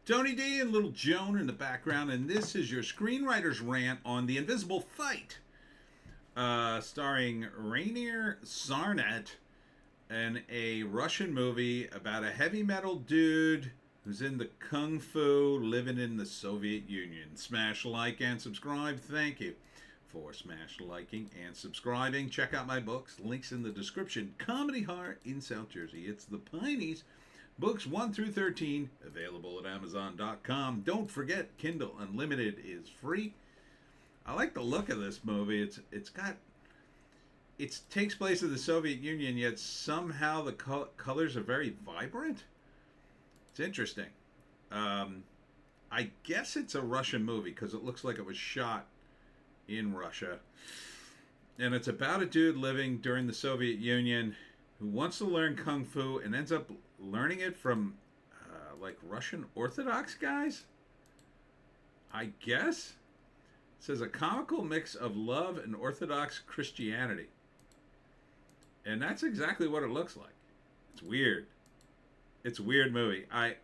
Tony D and Little Joan in the background, and this is your Screenwriter's Rant on The Invisible Fight, starring Rainier Sarnet in a Russian movie about a heavy metal dude who's into kung fu living in the Soviet Union. Smash like and subscribe. Thank you for smash liking and subscribing. Check out my books. Links in the description. Comedy Heart in South Jersey. It's the Pineys. Books 1 through 13 available at Amazon.com. Don't forget, Kindle Unlimited is free. I like the look of this movie. It takes place in the Soviet Union, yet somehow the colors are very vibrant. It's interesting. I guess it's a Russian movie because it looks like it was shot in Russia. And it's about a dude living during the Soviet Union who wants to learn kung fu and ends up learning it from like Russian Orthodox guys, I guess. It says a comical mix of love and Orthodox Christianity. And that's exactly what it looks like. It's weird. It's a weird movie. I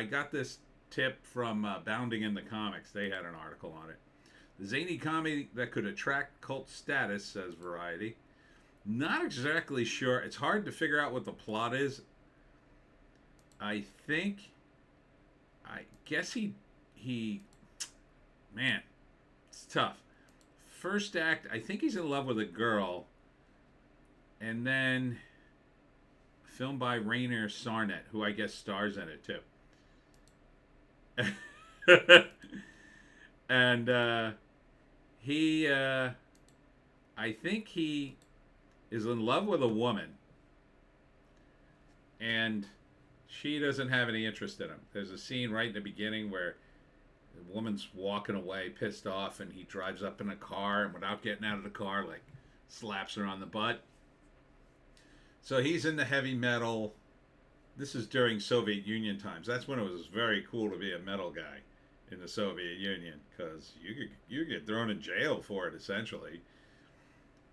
got this tip from Bounding in the Comics. They had an article on it. The zany comedy that could attract cult status, says Variety. Not exactly sure. It's hard to figure out what the plot is. I guess he man, it's tough. First act, I think he's in love with a girl. And then filmed by Rainier Sarnet, who I guess stars in it too. And I think he is in love with a woman. And she doesn't have any interest in him. There's a scene right in the beginning where the woman's walking away pissed off and he drives up in a car and without getting out of the car, like, slaps her on the butt. So he's into heavy metal. This is during Soviet Union times. That's when it was very cool to be a metal guy in the Soviet Union because you get thrown in jail for it, essentially.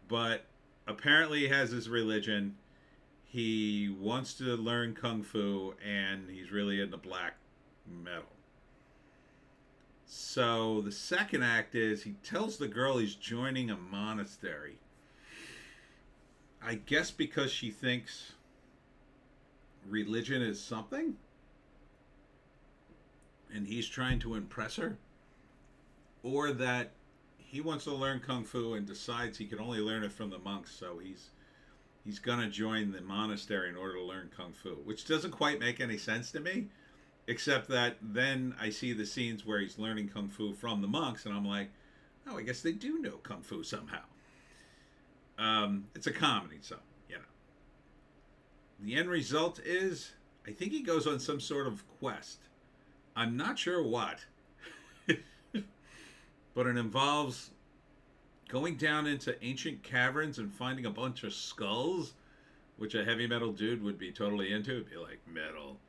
But apparently he has his religion. He wants to learn kung fu, and he's really into black metal. So the second act is he tells the girl he's joining a monastery. I guess because she thinks religion is something, and he's trying to impress her, or that he wants to learn kung fu and decides he can only learn it from the monks, so he's gonna join the monastery in order to learn kung fu, which doesn't quite make any sense to me, except that then I see the scenes where he's learning kung fu from the monks, and I'm like, oh, I guess they do know kung fu somehow. It's a comedy, so, you know. The end result is, I think he goes on some sort of quest. I'm not sure what, but it involves going down into ancient caverns and finding a bunch of skulls, which a heavy metal dude would be totally into. It'd be like metal.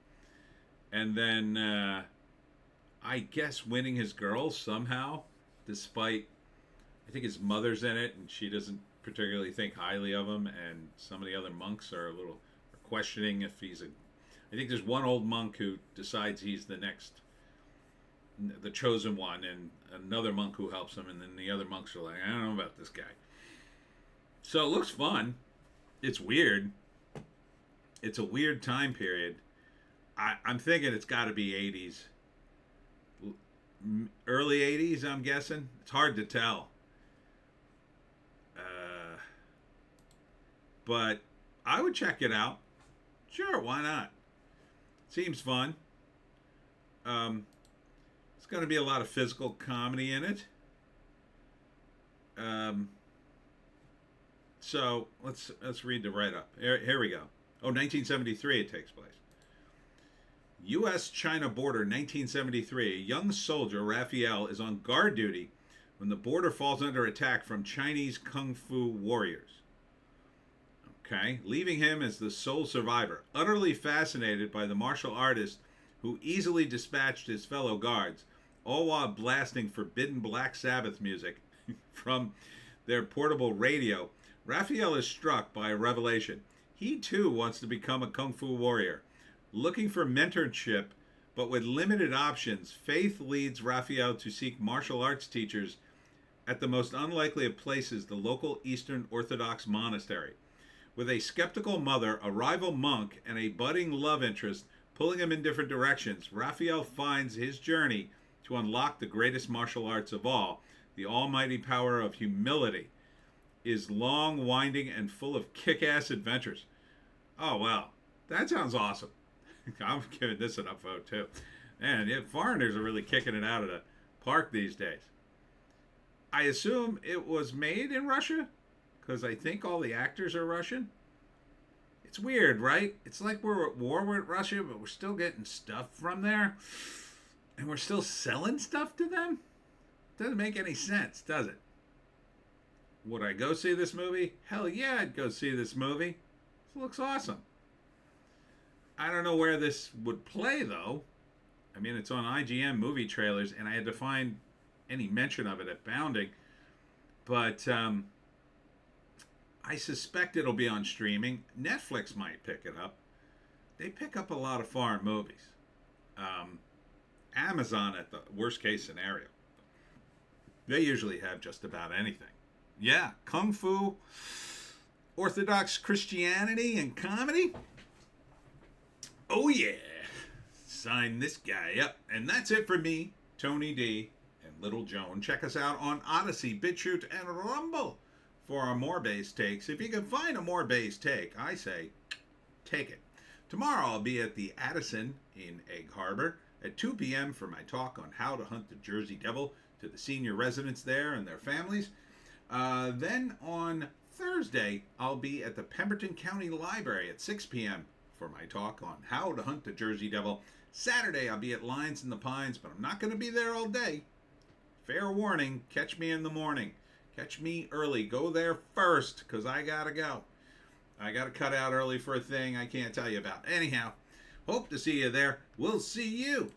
And then, I guess winning his girl somehow, despite, I think his mother's in it, and she doesn't particularly think highly of him, and some of the other monks are questioning if he's I think there's one old monk who decides he's the chosen one, and another monk who helps him, and then the other monks are like, I don't know about this guy. So it looks fun. It's weird. It's a weird time period. I'm thinking it's got to be 80s. Early 80s, I'm guessing. It's hard to tell. But I would check it out. Sure, why not? Seems fun. It's going to be a lot of physical comedy in it. So let's read the write-up. Here we go. Oh, 1973 it takes place. U.S.-China border, 1973. A young soldier, Raphael, is on guard duty when the border falls under attack from Chinese kung fu warriors. Okay, leaving him as the sole survivor, utterly fascinated by the martial artist who easily dispatched his fellow guards, all while blasting forbidden Black Sabbath music from their portable radio. Raphael is struck by a revelation. He too wants to become a kung fu warrior. Looking for mentorship But with limited options, Faith leads Raphael to seek martial arts teachers at the most unlikely of places, the local Eastern Orthodox monastery. With a skeptical mother, a rival monk, and a budding love interest pulling him in different directions, Raphael finds his journey to unlock the greatest martial arts of all. The almighty power of humility is long, winding, and full of kick-ass adventures. Oh, wow. That sounds awesome. I'm giving this an upvote, too. Man, yeah, foreigners are really kicking it out of the park these days. I assume it was made in Russia, because I think all the actors are Russian. It's weird, right? It's like we're at war with Russia, but we're still getting stuff from there. And we're still selling stuff to them? Doesn't make any sense, does it? Would I go see this movie? Hell yeah, I'd go see this movie. This looks awesome. I don't know where this would play, though. I mean, it's on IGN movie trailers, and I had to find any mention of it at Bounding. But I suspect it'll be on streaming. Netflix might pick it up. They pick up a lot of foreign movies. Amazon at the worst case scenario. They usually have just about anything. Yeah, Kung Fu, Orthodox Christianity, and comedy. Oh yeah. Sign this guy up. And that's it for me, Tony D, and Little Joan. Check us out on Odysee, Bitchute, and Rumble for our more base takes. If you can find a more base take, I say, take it. Tomorrow I'll be at the Addison in Egg Harbor at 2 p.m. for my talk on how to hunt the Jersey Devil to the senior residents there and their families. Then on Thursday, I'll be at the Pemberton County Library at 6 p.m. for my talk on how to hunt the Jersey Devil. Saturday, I'll be at Lions in the Pines, but I'm not going to be there all day. Fair warning, catch me in the morning. Catch me early. Go there first, because I got to go. I got to cut out early for a thing I can't tell you about. Anyhow, hope to see you there. We'll see you